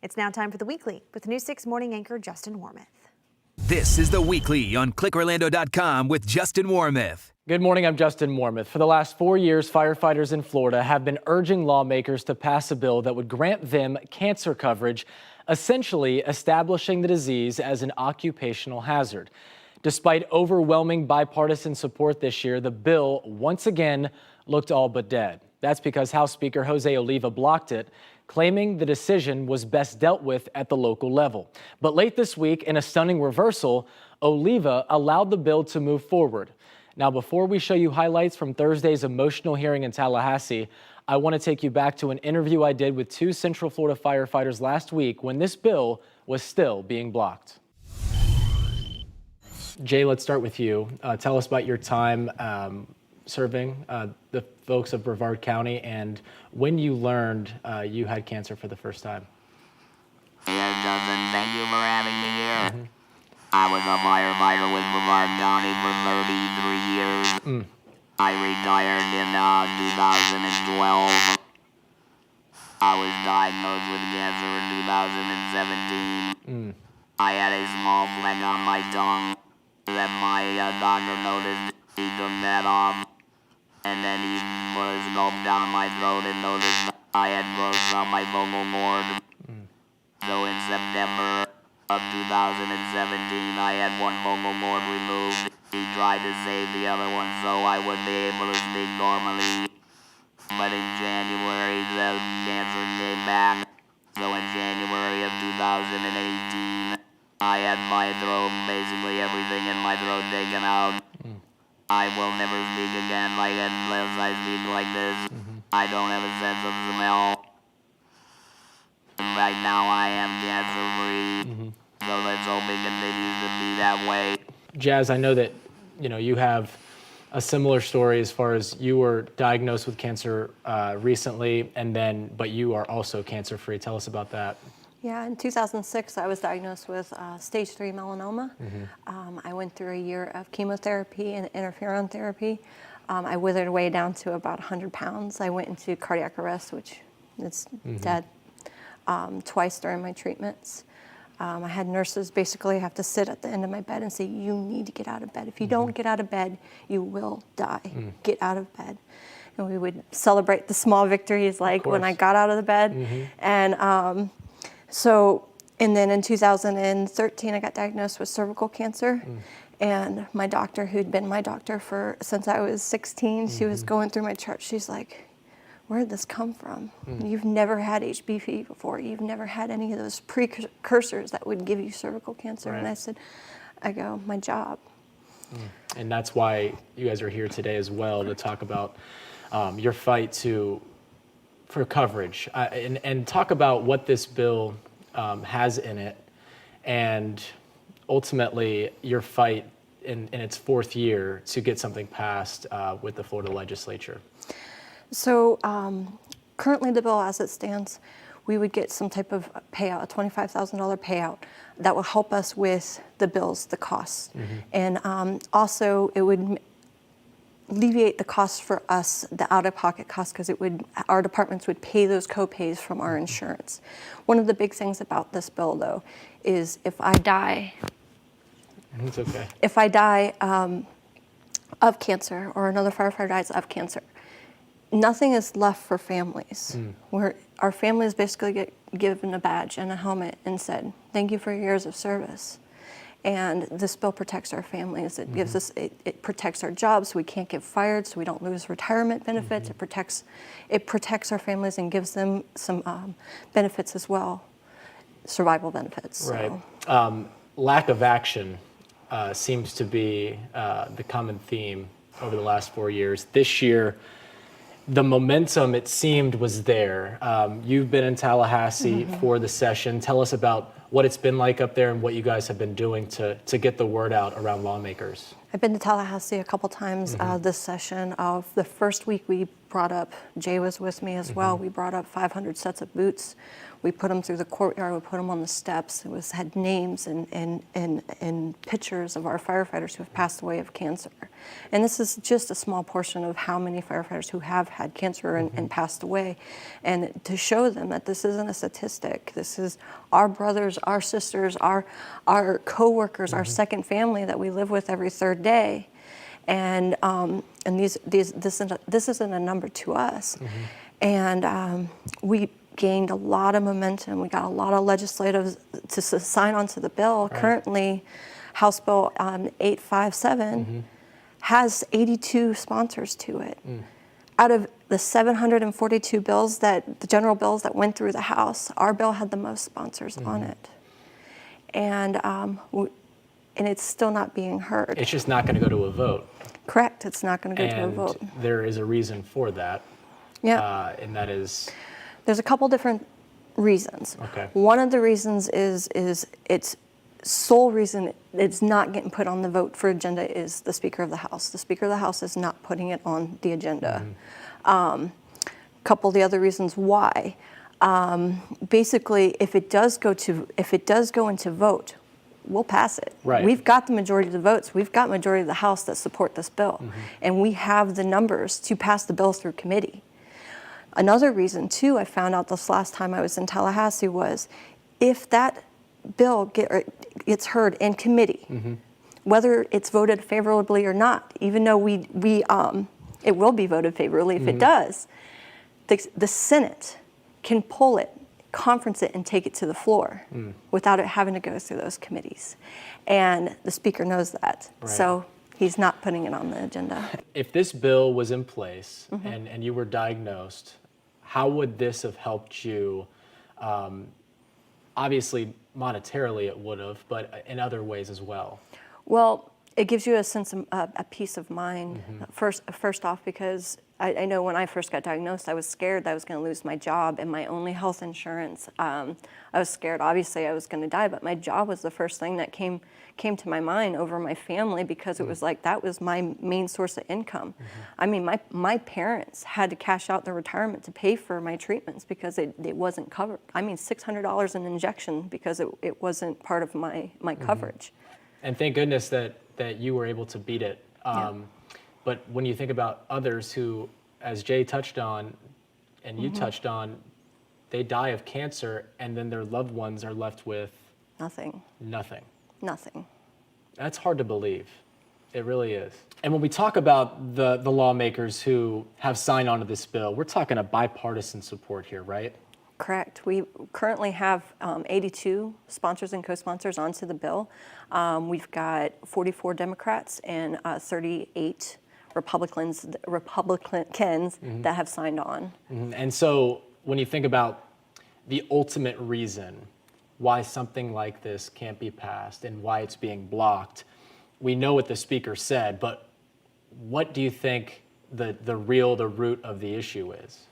It's now time for the Weekly with News 6 morning anchor Justin Warmoth. This is the Weekly on ClickOrlando.com with Justin Warmoth. Good morning, I'm Justin Warmoth. For the last 4 years, firefighters in Florida have been urging lawmakers to pass a bill that would grant them cancer coverage, essentially establishing the disease as an occupational hazard. Despite overwhelming bipartisan support this year, the bill once again looked all but dead. That's because House Speaker Jose Oliva blocked it, claiming the decision was best dealt with at the local level. But late this week, in a stunning reversal, Oliva allowed the bill to move forward. Now, before we show you highlights from Thursday's emotional hearing in Tallahassee, I want to take you back to an interview I did with 2 Central Florida firefighters last week when this bill was still being blocked. Jay, let's start with you. Tell us about your time serving the folks of Brevard County and when you learned you had cancer for the first time. Yes, Justin, thank you for having me here. I was a firefighter with Brevard County for 33 years. I retired in 2012. I was diagnosed with cancer in 2017. I had a small fleck on my tongue that my doctor noticed. He took that off, and then he put a scope down my throat and noticed I had growth on my vocal cord. So in September of 2017, I had one vocal cord removed. He tried to save the other one so I would be able to speak normally. But in January, the cancer came back. So in January of 2018, I had my throat, basically everything in my throat taken out. I will never speak again like unless I speak like this. I don't have a sense of smell. Right now I am cancer-free, so let's hope it continues to be that way. Jazz, I know that you have a similar story as far as you were diagnosed with cancer recently, but you are also cancer-free. Tell us about that. Yeah, in 2006, I was diagnosed with stage 3 melanoma. I went through a year of chemotherapy and interferon therapy. I withered away down to about 100 pounds. I went into cardiac arrest, which is dead, twice during my treatments. I had nurses basically have to sit at the end of my bed and say, you need to get out of bed. If you don't get out of bed, you will die. Get out of bed. And we would celebrate the small victories, like when I got out of the bed. And and then in 2013, I got diagnosed with cervical cancer. And my doctor, who'd been my doctor since I was 16, she was going through my chart. She's like, where did this come from? You've never had HPV before. You've never had any of those precursors that would give you cervical cancer. Right. And I go, my job. And that's why you guys are here today as well, to talk about your fight for coverage and talk about what this bill has in it, and ultimately your fight in its 4th year to get something passed with the Florida Legislature. So currently the bill as it stands, we would get some type of payout, a $25,000 payout that will help us with the bills, the costs. And also it would alleviate the costs for us, the out-of-pocket costs, because our departments would pay those co-pays from our insurance. One of the big things about this bill, though, is if I die, It's okay. if I die of cancer or another firefighter dies of cancer, nothing is left for families. Where our families basically get given a badge and a helmet and said, thank you for your years of service. And this bill protects our families. It gives us, it protects our jobs so we can't get fired, so we don't lose retirement benefits. It protects our families and gives them some benefits as well, survival benefits. Right. So. Lack of action seems to be the common theme over the last 4 years. This year, the momentum, it seemed, was there. You've been in Tallahassee for the session. Tell us about what it's been like up there and what you guys have been doing to get the word out around lawmakers. I've been to Tallahassee a couple times this session. The first week we brought up, Jay was with me as well, we brought up 500 sets of boots. We put them through the courtyard. We put them on the steps. Had names and pictures of our firefighters who have passed away of cancer. And this is just a small portion of how many firefighters who have had cancer and passed away. And to show them that this isn't a statistic. This is our brothers, our sisters, our coworkers, our second family that we live with every third day. And this isn't a number to us. And we gained a lot of momentum. We got a lot of legislators to sign onto the bill. Right. Currently, House Bill 857 has 82 sponsors to it. Out of the 742 bills the general bills that went through the House, our bill had the most sponsors on it. And it's still not being heard. It's just not going to go to a vote. Correct. It's not going to go to a vote. There is a reason for that. Yeah. And that is? There's a couple different reasons. Okay. One of the reasons is its sole reason it's not getting put on the vote for agenda is the Speaker of the House. The Speaker of the House is not putting it on the agenda. Couple of the other reasons why. Basically, if it does go into vote, we'll pass it. Right. We've got the majority of the votes. We've got majority of the House that support this bill. And we have the numbers to pass the bill through committee. Another reason, too, I found out this last time I was in Tallahassee was if that bill gets heard in committee, whether it's voted favorably or not, even though it will be voted favorably if it does, the Senate can pull it, conference it, and take it to the floor without it having to go through those committees. And the Speaker knows that. Right. So he's not putting it on the agenda. If this bill was in place and you were diagnosed, how would this have helped you? Obviously, monetarily it would have, but in other ways as well. Well, it gives you a sense of a peace of mind. First off, because I know when I first got diagnosed, I was scared that I was going to lose my job and my only health insurance. I was scared, obviously, I was going to die, but my job was the first thing that came to my mind over my family because it was like that was my main source of income. I mean, my parents had to cash out their retirement to pay for my treatments because it wasn't covered. I mean, $600 an injection because it wasn't part of my coverage. And thank goodness that you were able to beat it. But when you think about others who, as Jay touched on, and you touched on, they die of cancer and then their loved ones are left with Nothing. That's hard to believe. It really is. And when we talk about the lawmakers who have signed on to this bill, we're talking a bipartisan support here, right? Correct. We currently have 82 sponsors and co-sponsors onto the bill. We've got 44 Democrats and 38 Republicans that have signed on. And so when you think about the ultimate reason why something like this can't be passed and why it's being blocked, we know what the Speaker said, but what do you think the root of the issue is?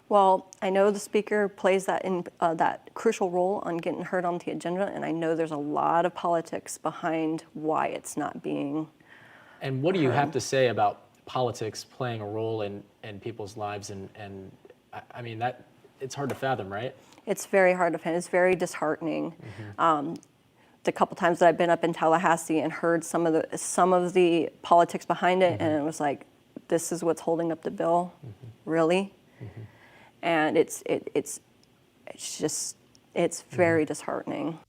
Well, I know the Speaker plays that crucial role on getting heard on the agenda, and I know there's a lot of politics behind why it's not being And what do you have to say about politics playing a role in people's lives? And I mean, that it's hard to fathom, right? It's very hard to fathom. It's very disheartening. The couple times that I've been up in Tallahassee and heard some of the politics behind it, and it was like, this is what's holding up the bill, really? And it's very disheartening.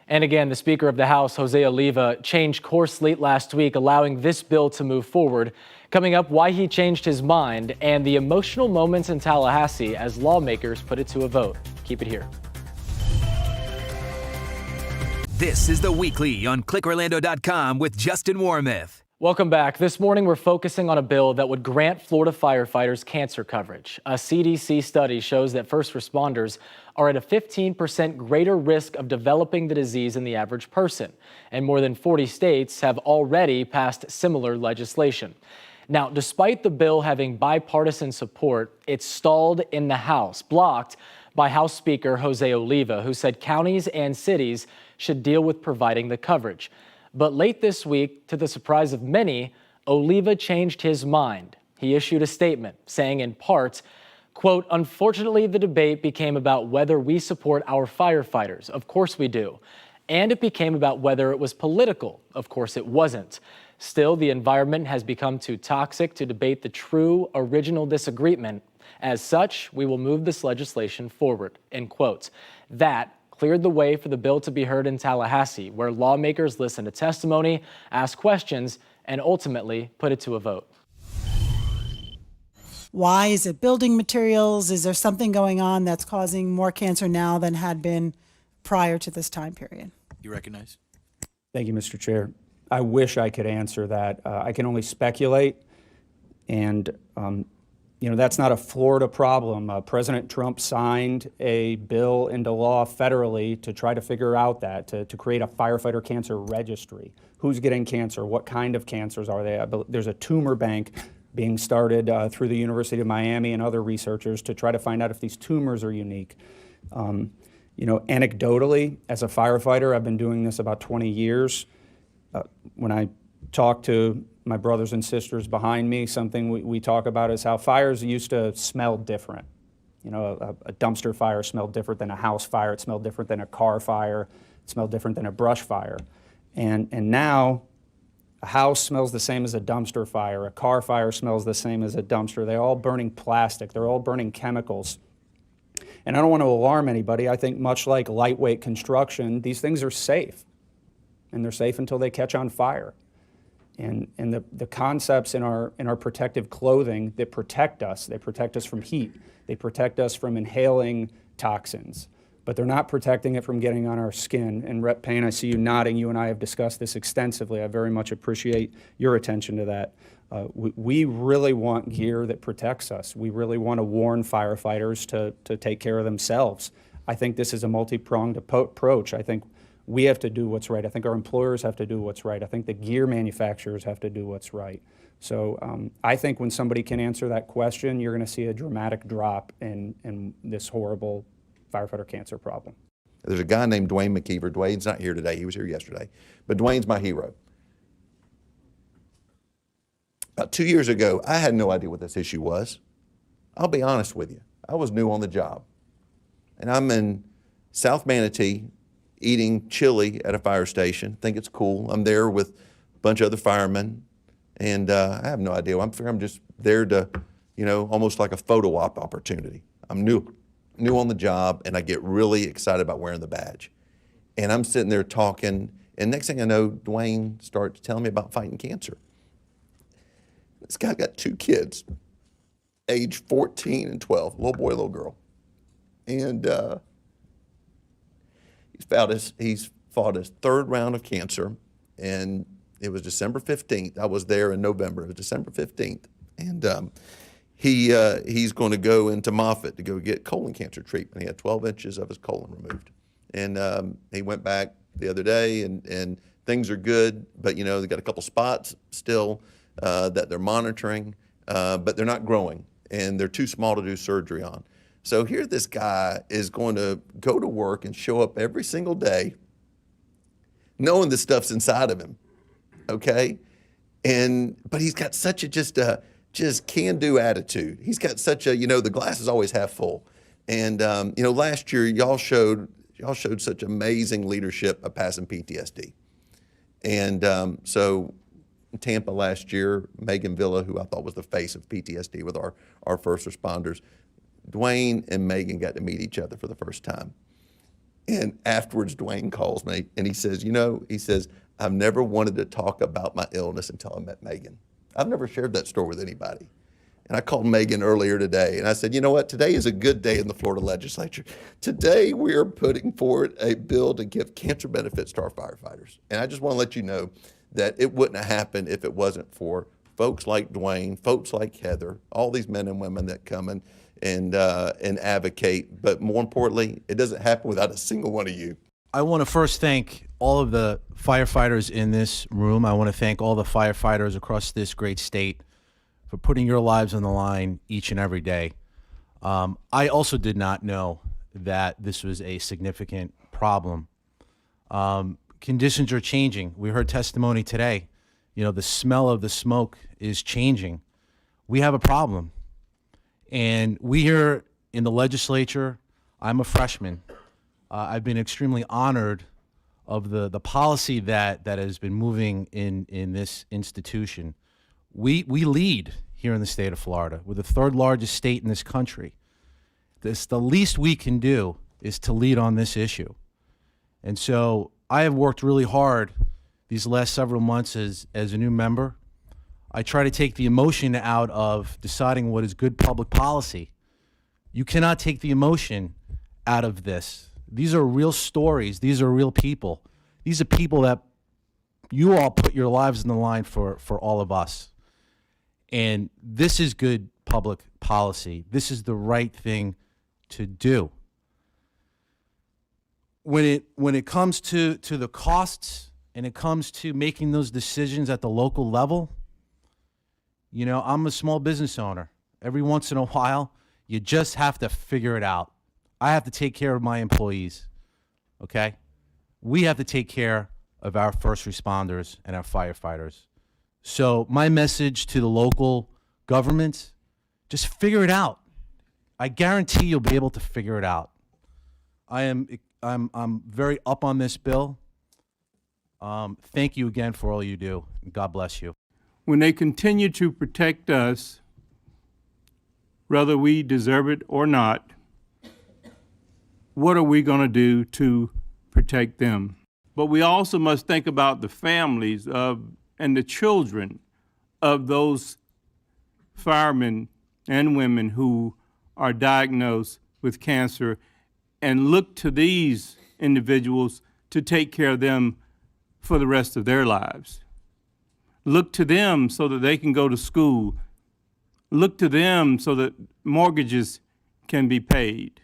And again, the Speaker of the House, Jose Oliva, changed course late last week, allowing this bill to move forward. Coming up, why he changed his mind and the emotional moments in Tallahassee as lawmakers put it to a vote. Keep it here. This is The Weekly on ClickOrlando.com with Justin Warmoth. Welcome back. This morning, we're focusing on a bill that would grant Florida firefighters cancer coverage. A CDC study shows that first responders are at a 15% greater risk of developing the disease than the average person, and more than 40 states have already passed similar legislation. Now, despite the bill having bipartisan support, it's stalled in the House, blocked by House Speaker Jose Oliva, who said counties and cities should deal with providing the coverage. But late this week, to the surprise of many, Oliva changed his mind. He issued a statement saying, in part, Quote, unfortunately, the debate became about whether we support our firefighters. Of course we do. And it became about whether it was political. Of course it wasn't. Still, the environment has become too toxic to debate the true original disagreement. As such, we will move this legislation forward, end quote. That cleared the way for the bill to be heard in Tallahassee, where lawmakers listen to testimony, ask questions, and ultimately put it to a vote. Why? Is it building materials? Is there something going on that's causing more cancer now than had been prior to this time period? You recognize? Thank you, Mr. Chair. I wish I could answer that. I can only speculate, and that's not a Florida problem. President Trump signed a bill into law federally to try to figure out that, to create a firefighter cancer registry. Who's getting cancer? What kind of cancers are they? There's a tumor bank being started through the University of Miami and other researchers to try to find out if these tumors are unique. Anecdotally, as a firefighter, I've been doing this about 20 years. When I talk to my brothers and sisters behind me, something we talk about is how fires used to smell different. A dumpster fire smelled different than a house fire. It smelled different than a car fire. It smelled different than a brush fire. And now a house smells the same as a dumpster fire. A car fire smells the same as a dumpster. They're all burning plastic. They're all burning chemicals. And I don't want to alarm anybody. I think much like lightweight construction, these things are safe. And they're safe until they catch on fire. And the concepts in our protective clothing that protect us, they protect us from heat. They protect us from inhaling toxins. But they're not protecting it from getting on our skin. And Rep. Payne, I see you nodding. You and I have discussed this extensively. I very much appreciate your attention to that. We really want gear that protects us. We really want to warn firefighters to take care of themselves. I think this is a multi-pronged approach. I think we have to do what's right. I think our employers have to do what's right. I think the gear manufacturers have to do what's right. So I think when somebody can answer that question, you're going to see a dramatic drop in this horrible firefighter cancer problem. There's a guy named Dwayne McKeever. Dwayne's not here today. He was here yesterday. But Dwayne's my hero. About 2 years ago, I had no idea what this issue was. I'll be honest with you. I was new on the job. And I'm in South Manatee eating chili at a fire station. Think it's cool. I'm there with a bunch of other firemen. And I have no idea. I'm just there to, almost like a photo op opportunity. I'm new on the job, and I get really excited about wearing the badge. And I'm sitting there talking, and next thing I know, Dwayne starts telling me about fighting cancer. This guy got 2 kids, age 14 and 12, little boy, little girl. And he's fought his 3rd round of cancer, and it was December 15th. I was there in November. It was December 15th. And he's going to go into Moffitt to go get colon cancer treatment. He had 12 inches of his colon removed. And he went back the other day, and things are good, but, they got a couple spots still that they're monitoring, but they're not growing, and they're too small to do surgery on. So here this guy is going to go to work and show up every single day knowing this stuff's inside of him, okay? But he's got such a just can-do attitude. He's got such a, the glass is always half full. And, last year y'all showed such amazing leadership of passing PTSD. And so in Tampa last year, Megan Villa, who I thought was the face of PTSD with our first responders, Dwayne and Megan got to meet each other for the first time. And afterwards, Dwayne calls me and he says, I've never wanted to talk about my illness until I met Megan. I've never shared that story with anybody. And I called Megan earlier today and I said, you know what? Today is a good day in the Florida Legislature. Today we are putting forward a bill to give cancer benefits to our firefighters. And I just want to let you know that it wouldn't have happened if it wasn't for folks like Dwayne, folks like Heather, all these men and women that come in and advocate. But more importantly, it doesn't happen without a single one of you. I want to first thank all of the firefighters in this room. I want to thank all the firefighters across this great state for putting your lives on the line each and every day. I also did not know that this was a significant problem. Conditions are changing. We heard testimony today. The smell of the smoke is changing. We have a problem. And we here in the legislature, I'm a freshman. I've been extremely honored of the policy that has been moving in this institution. We lead here in the state of Florida. We're the third largest state in this country. The least we can do is to lead on this issue. And so I have worked really hard these last several months as a new member. I try to take the emotion out of deciding what is good public policy. You cannot take the emotion out of this. These are real stories. These are real people. These are people that you all put your lives on the line for all of us. And this is good public policy. This is the right thing to do. When it comes to the costs and it comes to making those decisions at the local level, you know, I'm a small business owner. Every once in a while, you just have to figure it out. I have to take care of my employees, okay? We have to take care of our first responders and our firefighters. So my message to the local governments, just figure it out. I guarantee you'll be able to figure it out. I'm very up on this bill. Thank you again for all you do. God bless you. When they continue to protect us, whether we deserve it or not, what are we going to do to protect them? But we also must think about the families and the children of those firemen and women who are diagnosed with cancer, and look to these individuals to take care of them for the rest of their lives. Look to them so that they can go to school. Look to them so that mortgages can be paid.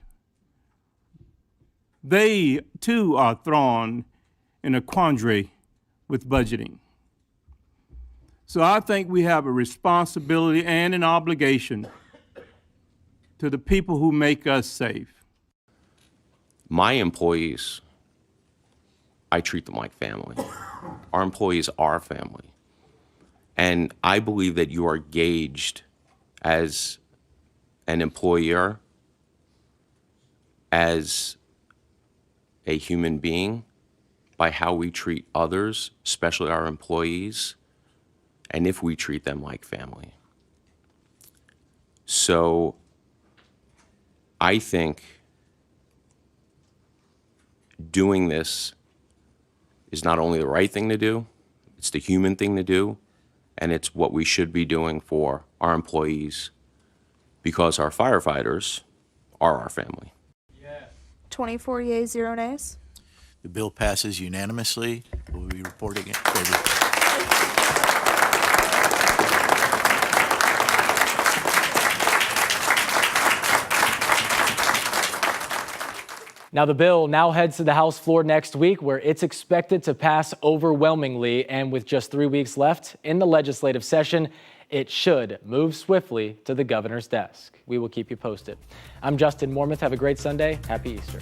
They, too, are thrown in a quandary with budgeting. So I think we have a responsibility and an obligation to the people who make us safe. My employees, I treat them like family. Our employees are family. And I believe that you are gauged as an employer, as a human being, by how we treat others, especially our employees, and if we treat them like family. So I think doing this is not only the right thing to do, it's the human thing to do, and it's what we should be doing for our employees, because our firefighters are our family. 24 yeas, 0 nays. The bill passes unanimously. We'll be reporting it. Now, the bill now heads to the House floor next week, where it's expected to pass overwhelmingly. And with just 3 weeks left in the legislative session, it should move swiftly to the governor's desk. We will keep you posted. I'm Justin Mormith. Have a great Sunday. Happy Easter.